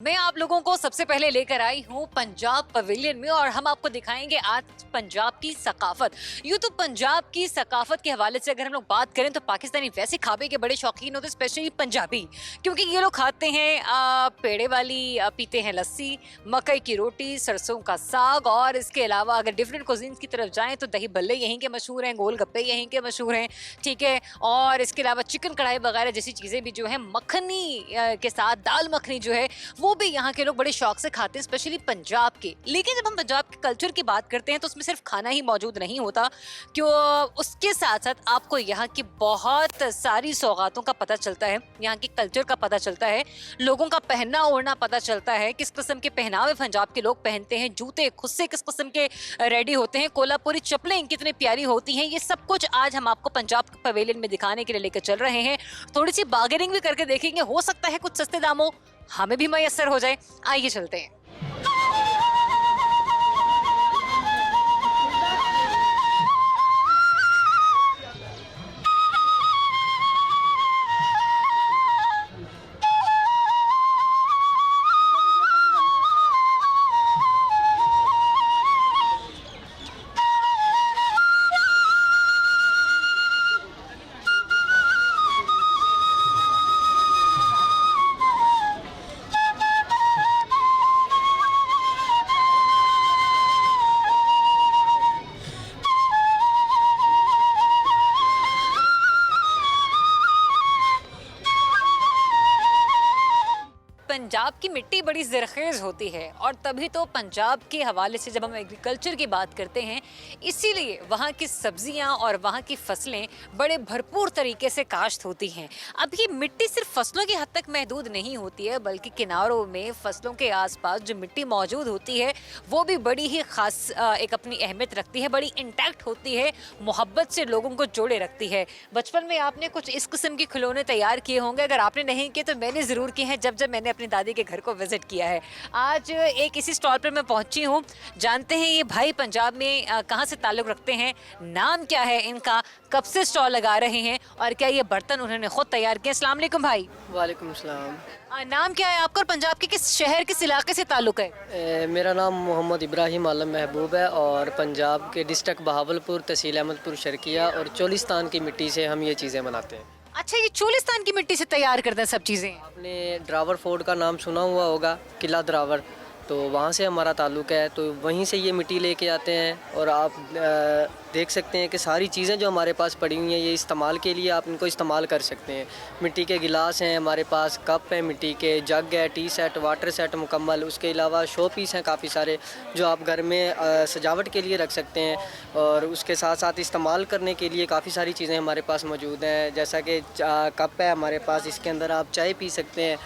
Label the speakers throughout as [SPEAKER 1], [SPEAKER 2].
[SPEAKER 1] मैं आप लोगों को सबसे पहले लेकर आई हूँ पंजाब पवेलियन में और हम आपको दिखाएंगे आज पंजाब की सकाफत। यूँ तो पंजाब की सकाफत के हवाले से अगर हम लोग बात करें तो पाकिस्तानी वैसे खाबे के बड़े शौकीन होते हैं, स्पेशली पंजाबी, क्योंकि ये लोग खाते हैं पेड़े वाली, पीते हैं लस्सी, मकई की रोटी, सरसों का साग, और इसके अलावा अगर डिफरेंट कुजीन्स की तरफ जाएं तो दही बल्ले यहीं के मशहूर हैं, गोलगप्पे यहीं के मशहूर हैं, ठीक है। और इसके अलावा चिकन कढ़ाई वगैरह जैसी चीज़ें भी जो है, मखनी के साथ दाल मखनी जो है वो भी यहाँ के लोग बड़े शौक से खाते हैं, स्पेशली पंजाब के। लेकिन जब हम पंजाब के कल्चर की बात करते हैं तो उसमें सिर्फ खाना ही मौजूद नहीं होता, क्यों उसके साथ साथ आपको यहाँ की बहुत सारी सौगातों का पता चलता है, यहाँ के कल्चर का पता चलता है, लोगों का पहनना ओढ़ना पता चलता है, किस किस्म के पहनावे पंजाब के लोग पहनते हैं, जूते खुद से किस किस्म के रेडी होते हैं, कोल्हापुरी चप्पलें कितनी प्यारी होती हैं। ये सब कुछ आज हम आपको पंजाब पवेलियन में दिखाने के लिए लेकर चल रहे हैं। थोड़ी सी बार्गेनिंग भी करके देखेंगे, हो सकता है कुछ सस्ते दामों हमें भी मयसर हो जाए। आइए चलते हैं। पंजाब की मिट्टी बड़ी ज़रख़ेज़ होती है और तभी तो पंजाब के हवाले से जब हम एग्रीकल्चर की बात करते हैं, इसीलिए वहाँ की सब्जियाँ और वहाँ की फसलें बड़े भरपूर तरीके से काश्त होती हैं। अब ये मिट्टी सिर्फ फसलों की हद तक महदूद नहीं होती है, बल्कि किनारों में फसलों के आसपास जो मिट्टी मौजूद होती है वो भी बड़ी ही ख़ास एक अपनी अहमियत रखती है, बड़ी इंटैक्ट होती है, मोहब्बत से लोगों को जोड़े रखती है। बचपन में आपने कुछ इस किस्म के खिलौने तैयार किए होंगे, अगर आपने नहीं किए तो मैंने ज़रूर किए हैं, जब जब मैंने अपनी दादी के घर को विजिट किया है। आज एक इसी स्टॉल पर मैं पहुंची हूं। जानते हैं ये भाई पंजाब में कहां से ताल्लुक रखते हैं, नाम क्या है इनका, कब से स्टॉल लगा रहे हैं और क्या ये बर्तन उन्होंने खुद तैयार किए। अस्सलाम वालेकुम भाई।
[SPEAKER 2] वालेकुम सलाम।
[SPEAKER 1] नाम क्या है आपका और पंजाब के किस शहर किस इलाके से ताल्लुक है?
[SPEAKER 2] मेरा नाम मोहम्मद इब्राहिम आलम महबूब है और पंजाब के डिस्ट्रिक्ट बहावलपुर, तहसील अहमदपुर शर्किया और चोलिस्तान की मिट्टी से हम ये चीज़ें बनाते हैं।
[SPEAKER 1] अच्छा, ये चोलिस्तान की मिट्टी से तैयार करते हैं सब चीज़ें?
[SPEAKER 2] आपने ड्रावर फोर्ट का नाम सुना हुआ होगा, किला ड्रावर, तो वहाँ से हमारा ताल्लुक़ है, तो वहीं से ये मिट्टी लेके आते हैं। और आप देख सकते हैं कि सारी चीज़ें जो हमारे पास पड़ी हुई हैं ये इस्तेमाल के लिए आप इनको इस्तेमाल कर सकते हैं। मिट्टी के गिलास हैं हमारे पास, कप हैं मिट्टी के, जग है, टी सेट, वाटर सेट मुकम्मल। उसके अलावा शो पीस हैं काफ़ी सारे जो आप घर में सजावट के लिए रख सकते हैं। और उसके साथ साथ इस्तेमाल करने के लिए काफ़ी सारी चीज़ें हमारे पास मौजूद हैं, जैसा कि कप है हमारे पास, इसके अंदर आप चाय पी सकते हैं,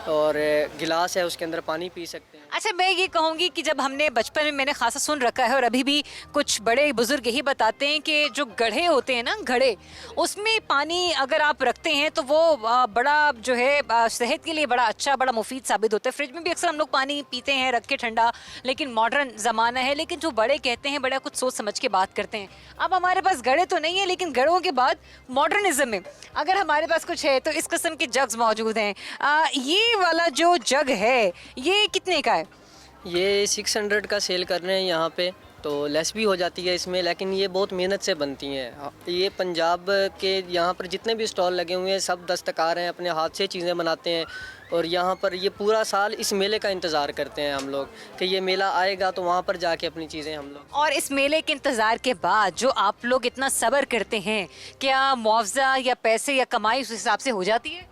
[SPEAKER 2] और गिलास है उसके अंदर पानी पी सकते हैं।
[SPEAKER 1] अच्छा, मैं ये कहूँगी कि जब हमने बचपन में मैंने खासा सुन रखा है और अभी भी कुछ बड़े बुजुर्ग यही बताते हैं कि जो गढ़े होते हैं ना, घड़े, उसमें पानी अगर आप रखते हैं तो वो बड़ा जो है सेहत के लिए बड़ा अच्छा, बड़ा मुफीद साबित होता है। फ्रिज में भी अक्सर हम लोग पानी पीते हैं रख के ठंडा, लेकिन मॉडर्न ज़माना है, लेकिन जो बड़े कहते हैं बड़ा कुछ सोच समझ के बात करते हैं। अब हमारे पास घड़े तो नहीं है, लेकिन घड़ों के बाद मॉडर्निज्म में अगर हमारे पास कुछ है तो इस किस्म के जग्स मौजूद हैं। ये वाला जो जग है ये कितने का है?
[SPEAKER 2] ये 600 का सेल कर रहे हैं यहाँ पे, तो लेस भी हो जाती है इसमें, लेकिन ये बहुत मेहनत से बनती हैं। ये पंजाब के यहाँ पर जितने भी स्टॉल लगे हुए हैं सब दस्तकार हैं, अपने हाथ से चीज़ें बनाते हैं। और यहाँ पर ये पूरा साल इस मेले का इंतज़ार करते हैं हम लोग कि ये मेला आएगा तो वहाँ पर जाके अपनी चीज़ें हम लोग।
[SPEAKER 1] और इस मेले के इंतज़ार के बाद जो आप लोग इतना सब्र करते हैं, क्या मुआवजा या पैसे या कमाई उस हिसाब से हो जाती है?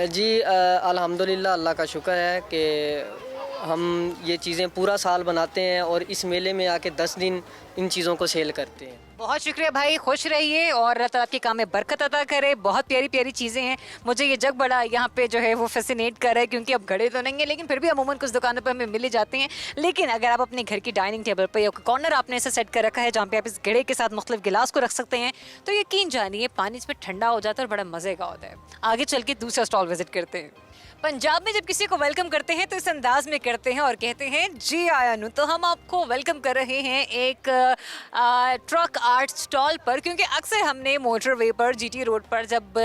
[SPEAKER 2] जी अल्हम्दुलिल्लाह, अल्लाह का शुक्र है कि हम ये चीज़ें पूरा साल बनाते हैं और इस मेले में आके 10 दिन इन चीज़ों को सेल करते हैं।
[SPEAKER 1] बहुत शुक्रिया भाई, खुश रहिए और अल्लाह ताला आपके काम में बरकत अता करे। बहुत प्यारी प्यारी चीज़ें हैं, मुझे ये जग बड़ा यहाँ पे जो है वो फैसिनेट कर रहा है, क्योंकि अब घड़े तो नहीं है लेकिन फिर भी अमूमन कुछ दुकानों पर हमें मिल ही जाते हैं। लेकिन अगर आप अपने घर की डाइनिंग टेबल पर या कॉर्नर आपने ऐसे सेट कर रखा है जहाँ पे आप इस घड़े के साथ मुख्तलिफ गिलास को रख सकते हैं, तो यकीन जानिए पानी इसमें ठंडा हो जाता है और बड़ा मज़े का होता है। आगे चल के दूसरा स्टॉल विजिट करते हैं। पंजाब में जब किसी को वेलकम करते हैं तो इस अंदाज में करते हैं और कहते हैं जी आया नु। तो हम आपको वेलकम कर रहे हैं एक ट्रक आर्ट स्टॉल पर, क्योंकि अक्सर हमने मोटरवे पर, जीटी रोड पर जब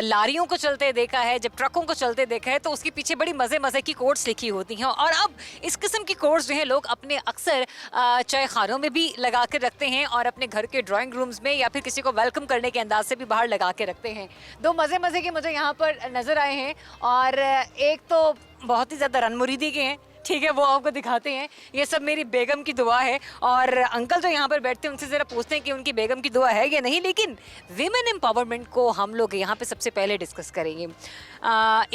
[SPEAKER 1] लारियों को चलते देखा है, जब ट्रकों को चलते देखा है, तो उसके पीछे बड़ी मज़े मज़े की कोट्स लिखी होती हैं। और अब इस किस्म की कोट्स जो हैं लोग अपने अक्सर चाय खानों में भी लगा कर रखते हैं और अपने घर के ड्राइंग रूम्स में या फिर किसी को वेलकम करने के अंदाज से भी बाहर लगा के रखते हैं। दो मज़े मज़े के मुझे यहाँ पर नज़र आए हैं और एक तो बहुत ही ज़्यादा रनमुरीदी के हैं, ठीक है, वो आपको दिखाते हैं। ये सब मेरी बेगम की दुआ है। और अंकल जो यहाँ पर बैठते हैं उनसे ज़रा पूछते हैं कि उनकी बेगम की दुआ है या नहीं। लेकिन विमेन एम्पावरमेंट को हम लोग यहाँ पे सबसे पहले डिस्कस करेंगे।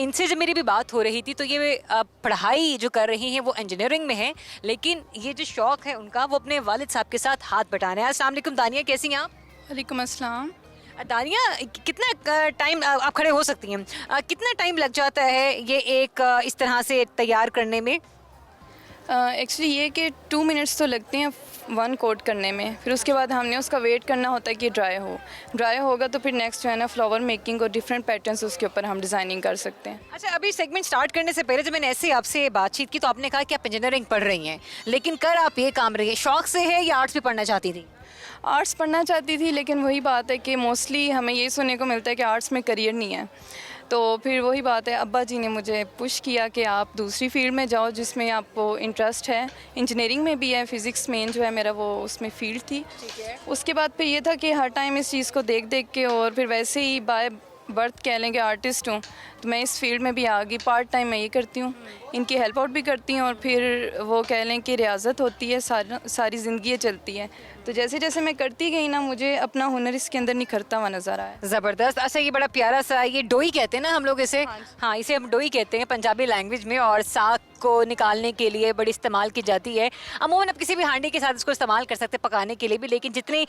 [SPEAKER 1] इनसे जब मेरी भी बात हो रही थी तो ये पढ़ाई जो कर रही हैं वो इंजीनियरिंग में है, लेकिन ये जो शौक़ है उनका वो अपने वालिद साहब के साथ हाथ बटाना है। अस्सलाम वालेकुम दानिया, कैसी हैं आप?
[SPEAKER 3] वालेकुम अस्सलाम।
[SPEAKER 1] दानिया, कितना टाइम आप खड़े हो सकती हैं, कितना टाइम लग जाता है ये एक इस तरह से तैयार करने में?
[SPEAKER 3] एक्चुअली ये कि 2 मिनट्स तो लगते हैं 1 कोट करने में, फिर उसके बाद हमने उसका वेट करना होता है कि ड्राई होगा तो फिर नेक्स्ट जो है ना फ्लावर मेकिंग और डिफरेंट पैटर्न्स उसके ऊपर हम डिज़ाइनिंग कर सकते हैं।
[SPEAKER 1] अच्छा, अभी सेगमेंट स्टार्ट करने से पहले जब मैंने ऐसे आपसे बातचीत की तो आपने कहा कि आप इंजीनियरिंग पढ़ रही हैं, लेकिन कर आप ये काम रही है, शौक़ से है या आर्ट्स भी पढ़ना चाहती थी?
[SPEAKER 3] आर्ट्स पढ़ना चाहती थी, लेकिन वही बात है कि मोस्टली हमें ये सुनने को मिलता है कि आर्ट्स में करियर नहीं है। तो फिर वही बात है, अब्बा जी ने मुझे पुश किया कि आप दूसरी फील्ड में जाओ जिसमें आपको इंटरेस्ट है। इंजीनियरिंग में भी है, फ़िज़िक्स मेन जो है मेरा वो उसमें फ़ील्ड थी।
[SPEAKER 1] ठीक है।
[SPEAKER 3] उसके बाद फिर ये था कि हर टाइम इस चीज़ को देख देख के, और फिर वैसे ही बाय बर्थ कह लें कि आर्टिस्ट हूँ, तो मैं इस फील्ड में भी आ गई। पार्ट टाइम मैं ये करती हूँ, इनकी हेल्प आउट भी करती हूँ, और फिर वो कह लें कि रियाजत होती है, सारी ज़िंदगी ये चलती है। तो जैसे जैसे मैं करती गई ना, मुझे अपना हुनर इसके अंदर निखरता हुआ नज़र आया।
[SPEAKER 1] ज़बरदस्त। अच्छा, ये बड़ा प्यारा सा, ये डोई कहते हैं ना हम लोग इसे? हाँ, इसे हम डोई कहते हैं पंजाबी लैंग्वेज में, और साग को निकालने के लिए बड़ी इस्तेमाल की जाती है। अमूमन आप किसी भी हांडी के साथ इसको इस्तेमाल कर सकते हैं पकाने के लिए भी, लेकिन जितनी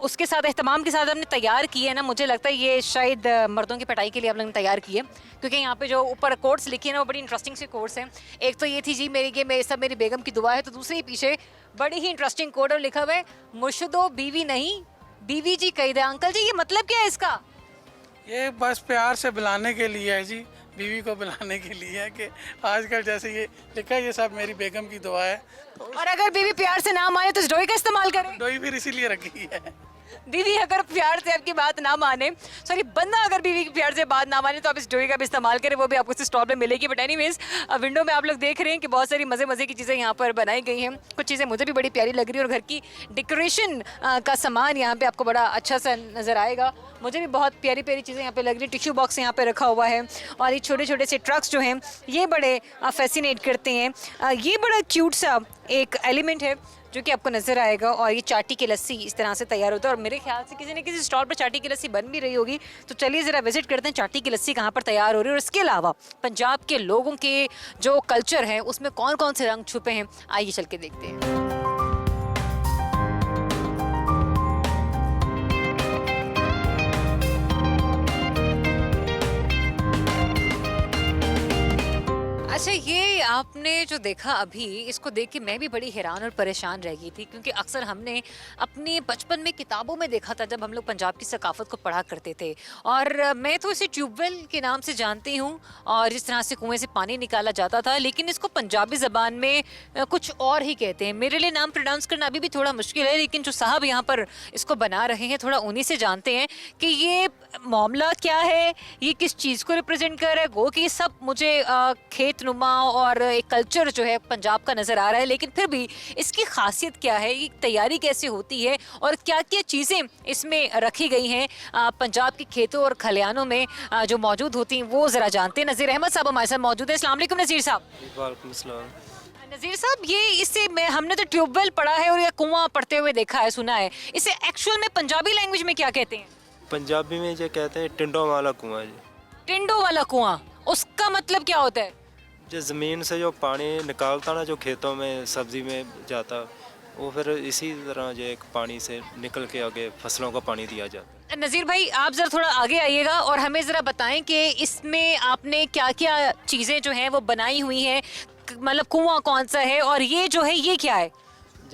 [SPEAKER 1] उसके साथ एहतमाम के साथ हमने तैयार की है ना, मुझे लगता है ये शायद मर्दों की पिटाई के लिए आप लोगों ने तैयार की है, क्योंकि यहाँ पे जो ऊपर कोट्स लिखी है ना वो बड़ी इंटरेस्टिंग सी कोट्स हैं। एक तो ये थी जी मेरी सब मेरी बेगम की दुआ है, तो दूसरी पीछे बड़ी ही इंटरेस्टिंग कोड और लिखा हुआ है मुर्शिदो बीवी नहीं बीवी जी कही दे। अंकल जी, ये मतलब क्या है इसका?
[SPEAKER 4] ये बस प्यार से बुलाने के लिए है जी, बीवी को बुलाने के लिए है कि आजकल जैसे ये लिखा है, ये सब मेरी बेगम की दुआ है। तो
[SPEAKER 1] और अगर बीवी प्यार से ना माने तो इस डोई का इस्तेमाल करें?
[SPEAKER 4] डोई फिर इसीलिए रखी है।
[SPEAKER 1] बीवी अगर प्यार से आपकी बात ना माने, सॉरी बंदा अगर बीवी की प्यार से बात ना माने, तो आप इस डोई का भी इस्तेमाल करें, वो भी आपको इस स्टॉल पे मिलेगी। बट एनीवेज, विंडो में आप लोग देख रहे हैं कि बहुत सारी मज़े मज़े की चीज़ें यहाँ पर बनाई गई हैं। कुछ चीज़ें मुझे भी बड़ी प्यारी लग रही है, और घर की डेकोरेशन का सामान यहाँ पे आपको बड़ा अच्छा सा नज़र आएगा। मुझे भी बहुत प्यारी प्यारी चीज़ें यहाँ पे लग रही है। टिश्यू बॉक्स यहाँ पे रखा हुआ है, और ये छोटे छोटे से ट्रक्स जो हैं ये बड़े फैसिनेट करते हैं। ये बड़ा क्यूट सा एक एलिमेंट है जो कि आपको नज़र आएगा, और ये चाटी की लस्सी इस तरह से तैयार होता है। और मेरे ख्याल से किसी न किसी स्टॉल पर चाटी की लस्सी बन भी रही होगी, तो चलिए ज़रा विजिट करते हैं चाटी की लस्सी कहाँ पर तैयार हो रही है। और इसके अलावा पंजाब के लोगों के जो कल्चर है उसमें कौन कौन से रंग छुपे हैं, आइए चल के देखते हैं। अच्छा, ये आपने जो देखा अभी, इसको देख के मैं भी बड़ी हैरान और परेशान रह गई थी, क्योंकि अक्सर हमने अपने बचपन में किताबों में देखा था जब हम लोग पंजाब की सकाफत को पढ़ा करते थे। और मैं तो इसे ट्यूबवेल के नाम से जानती हूँ, और जिस तरह से कुएं से पानी निकाला जाता था, लेकिन इसको पंजाबी ज़बान में कुछ और ही कहते हैं। मेरे लिए नाम प्रोनाउंस करना अभी भी थोड़ा मुश्किल है, लेकिन जो साहब यहाँ पर इसको बना रहे हैं थोड़ा उन्हीं से जानते हैं कि ये मामला क्या है, ये किस चीज़ को रिप्रेजेंट कर रहा है। गो कि सब मुझे खेत नुमा और एक कल्चर जो है पंजाब का नज़र आ रहा है, लेकिन फिर भी इसकी खासियत क्या है, ये तैयारी कैसे होती है, और क्या क्या चीज़ें इसमें रखी गई हैं पंजाब के खेतों और खलियानों में जो मौजूद होती हैं, वो ज़रा जानते हैं। नज़ीर अहमद साहब हमारे साथ मौजूद है। अस्सलाम वालेकुम नज़ीर साहब।
[SPEAKER 5] वालेकुम अस्सलाम।
[SPEAKER 1] नज़ीर साहब, ये इससे हमने तो ट्यूबवेल पढ़ा है और ये कुआं पढ़ते हुए देखा है, सुना है, इसे एक्चुअल में पंजाबी लैंग्वेज में क्या कहते हैं?
[SPEAKER 5] पंजाबी में जो कहते हैं टिंडों वाला कुआं जी।
[SPEAKER 1] टिंडो वाला कुआं, उसका मतलब क्या होता है?
[SPEAKER 5] जो ज़मीन से जो पानी निकालता ना, जो खेतों में सब्ज़ी में जाता, वो फिर इसी तरह जो एक पानी से निकल के आगे फसलों को पानी दिया जाता है।
[SPEAKER 1] नज़ीर भाई, आप ज़रा थोड़ा आगे आइएगा और हमें ज़रा बताएं कि इसमें आपने क्या क्या चीज़ें जो हैं वो बनाई हुई हैं, मतलब कुआं कौन सा है, और ये जो है ये क्या है?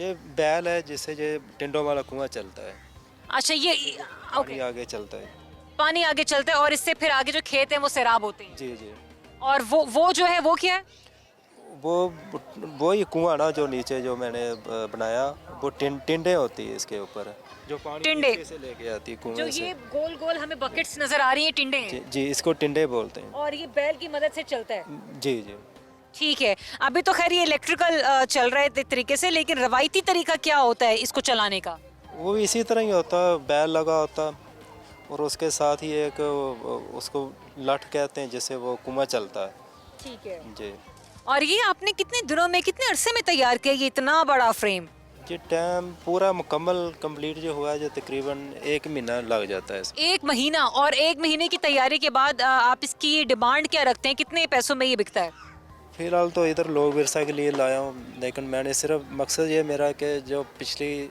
[SPEAKER 5] ये बैल है जिससे जो टिंडों वाला कुआं चलता है।
[SPEAKER 1] अच्छा, ये
[SPEAKER 5] पानी आगे चलता है।
[SPEAKER 1] पानी आगे चलता है, और इससे फिर आगे जो खेत हैं वो सैराब होते हैं।
[SPEAKER 5] जी जी।
[SPEAKER 1] और वो जो है वो क्या है?
[SPEAKER 5] वो ये कुआं ना जो नीचे जो मैंने बनाया, वो टिंडे होती है इसके ऊपर, जो पानी
[SPEAKER 1] टिंडे?
[SPEAKER 5] नीचे से लेके आती है
[SPEAKER 1] जो
[SPEAKER 5] कुएं से।
[SPEAKER 1] ये गोल गोल हमें बकेट्स नजर आ रही हैं, टिंडे हैं।
[SPEAKER 5] जी, इसको टिंडे बोलते हैं।
[SPEAKER 1] और ये बैल की मदद से चलता है।
[SPEAKER 5] जी जी।
[SPEAKER 1] ठीक है, अभी तो खैर ये इलेक्ट्रिकल चल रहा है तरीके से, लेकिन रवायती तरीका क्या होता है इसको चलाने का?
[SPEAKER 5] वो इसी तरह ही होता, बैल लगा होता और उसके साथ ही एक उसको लठ कहते हैं, जिससे वो कुआं चलता है।
[SPEAKER 1] ठीक है।
[SPEAKER 5] जी।
[SPEAKER 1] और ये आपने कितने दिनों में, कितने अरसे में तैयार किया ये इतना बड़ा फ्रेम?
[SPEAKER 5] ये टाइम पूरा मुकम्मल कंप्लीट जो हुआ है, जो तकरीबन 1 महीना लग जाता है इसमें।
[SPEAKER 1] 1 महीना? और 1 महीने की तैयारी के बाद आप इसकी डिमांड क्या रखते हैं, कितने पैसों में ये बिकता है?
[SPEAKER 5] फ़िलहाल तो इधर लोक विरसा के लिए लाया हूँ, लेकिन मैंने सिर्फ मकसद ये मेरा कि जो पिछली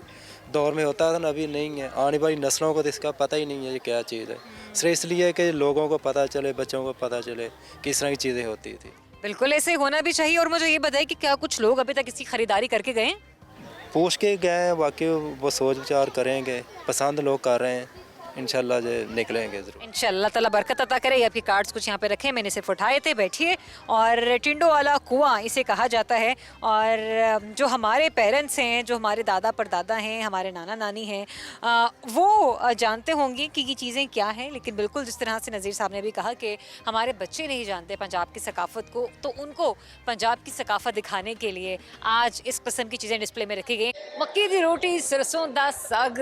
[SPEAKER 5] दौर में होता था ना, अभी नहीं है, आने वाली नस्लों को तो इसका पता ही नहीं है ये क्या चीज़ है। सिर्फ इसलिए कि लोगों को पता चले, बच्चों को पता चले किस तरह की चीज़ें होती थी।
[SPEAKER 1] बिल्कुल ऐसे होना भी चाहिए। और मुझे ये बताइए कि क्या कुछ लोग अभी तक इसकी खरीदारी करके गए हैं?
[SPEAKER 5] पूछ के गए हैं, बाकी वो सोच विचार करेंगे, पसंद लोग कर रहे हैं, इंशाल्लाह जो निकलेंगे ज़रूर।
[SPEAKER 1] इंशाल्लाह ताला बरकत अता करे। आपके कार्ड्स कुछ यहाँ पे रखे, मैंने सिर्फ उठाए थे। बैठिए। और टिंडो वाला कुआं इसे कहा जाता है। और जो हमारे पेरेंट्स हैं, जो हमारे दादा परदादा हैं, हमारे नाना नानी हैं, वो जानते होंगे कि ये चीज़ें क्या हैं। लेकिन बिल्कुल जिस तरह से नज़ीर साहब ने भी कहा कि हमारे बच्चे नहीं जानते पंजाब की सकाफ़त को, तो उनको पंजाब की सकाफ़त दिखाने के लिए आज इस किस्म की चीज़ें डिस्प्ले में रखी गई। मक्की दी रोटी, सरसों दा साग,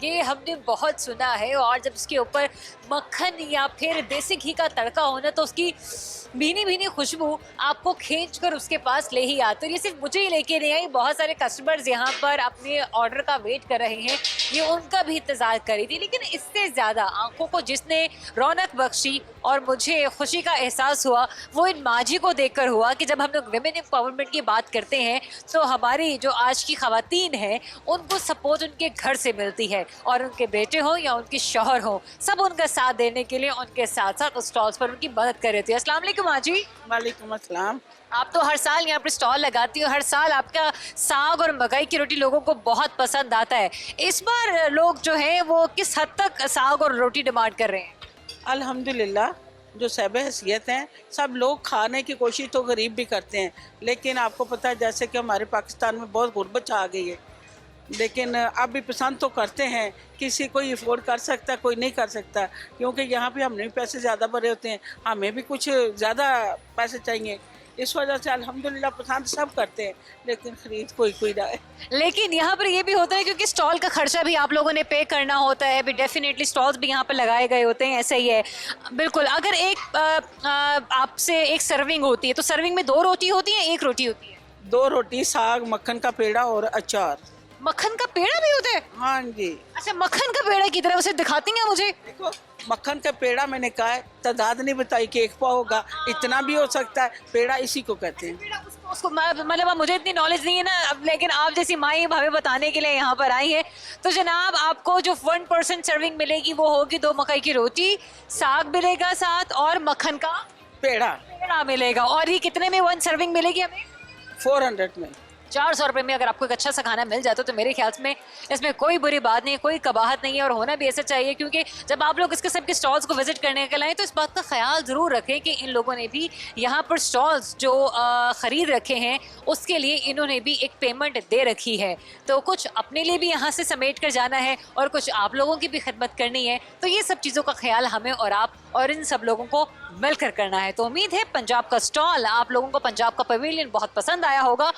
[SPEAKER 1] ये हमने बहुत सुना है। और जब इसके ऊपर मक्खन या फिर देसी घी का तड़का होना, तो उसकी भीनी भीनी खुशबू आपको खींच कर उसके पास ले ही आती है। ये सिर्फ मुझे ही लेके नहीं आई, बहुत सारे कस्टमर्स यहाँ पर अपने ऑर्डर का वेट कर रहे हैं, ये उनका भी इंतजार कर रही थी। लेकिन इससे ज़्यादा आंखों को जिसने रौनक बख्शी और मुझे खुशी का एहसास हुआ, वो इन माजी को देखकर हुआ कि जब हम लोग विमेन एम्पावरमेंट की बात करते हैं, तो हमारी जो आज की ख़वातीन हैं, उनको सपोर्ट उनके घर से मिलती है। और उनके बेटे हों या उनके शौहर हों, सब उनका साथ देने के लिए उनके साथ साथ उस स्टॉल्स पर उनकी मदद कर रही थी। अस्सलाम वालेकुम माजी।
[SPEAKER 6] वालेकुम अस्सलाम।
[SPEAKER 1] आप तो हर साल यहाँ पर स्टॉल लगाती हो, हर साल आपका साग और मकई की रोटी लोगों को बहुत पसंद आता है। इस बार लोग जो हैं वो किस हद तक साग और रोटी डिमांड कर रहे हैं?
[SPEAKER 6] अल्हम्दुलिल्लाह, जो साहिब हैसियत हैं, सब लोग खाने की कोशिश तो गरीब भी करते हैं, लेकिन आपको पता है जैसे कि हमारे पाकिस्तान में बहुत गुर्बत आ गई है, लेकिन अब भी पसंद तो करते हैं। किसी कोई अफोर्ड कर सकता है, कोई नहीं कर सकता, क्योंकि यहाँ पे हमने भी पैसे ज़्यादा भरे होते हैं, हमें भी कुछ ज़्यादा पैसे चाहिए। इस वजह से अल्हम्दुलिल्लाह पसंद सब करते हैं, लेकिन खरीद कोई ना है।
[SPEAKER 1] लेकिन यहाँ पर ये भी होता है क्योंकि स्टॉल का खर्चा भी आप लोगों ने पे करना होता है, भी डेफिनेटली स्टॉल्स भी यहाँ पर लगाए गए होते हैं, ऐसा ही है। बिल्कुल। अगर एक आपसे एक सर्विंग होती है, तो सर्विंग में 2 रोटी होती है, 1 रोटी होती है?
[SPEAKER 6] 2 रोटी, साग, मक्खन का पेड़ा और अचार।
[SPEAKER 1] मक्खन का पेड़ा भी होता है?
[SPEAKER 6] हाँ जी।
[SPEAKER 1] अच्छा, मक्खन का पेड़ा की तरह उसे दिखाती हैं मुझे?
[SPEAKER 6] देखो, मक्खन का पेड़ा मैंने कहा है, तादाद नहीं बताई कि 1 पाव होगा, इतना भी हो सकता है। पेड़ा इसी को कहते हैं।
[SPEAKER 1] उसको मतलब अब मुझे इतनी नॉलेज नहीं है ना, अब लेकिन आप जैसी माई हमें बताने के लिए यहाँ पर आई है। तो जनाब, आपको जो 1% सर्विंग मिलेगी वो होगी 2 मकई की रोटी, साग मिलेगा साथ, और मक्खन का पेड़ा मिलेगा। और ये कितने में 1 सर्विंग मिलेगी हमें?
[SPEAKER 6] 400 में।
[SPEAKER 1] 400 रुपये में अगर आपको एक अच्छा सा खाना मिल जाता तो मेरे ख्याल में इसमें कोई बुरी बात नहीं है, कोई कबाहत नहीं है। और होना भी ऐसा चाहिए, क्योंकि जब आप लोग इस किस्म के स्टॉल्स को विजिट करने के लाएँ, तो इस बात का ख्याल ज़रूर रखें कि इन लोगों ने भी यहाँ पर स्टॉल्स जो ख़रीद रखे हैं, उसके लिए इन्होंने भी एक पेमेंट दे रखी है। तो कुछ अपने लिए भी यहाँ से समेट कर जाना है और कुछ आप लोगों की भी खिदमत करनी है। तो ये सब चीज़ों का ख्याल हमें और आप और इन सब लोगों को मिलकर करना है। तो उम्मीद है पंजाब का स्टॉल, आप लोगों को पंजाब का पवेलियन बहुत पसंद आया होगा।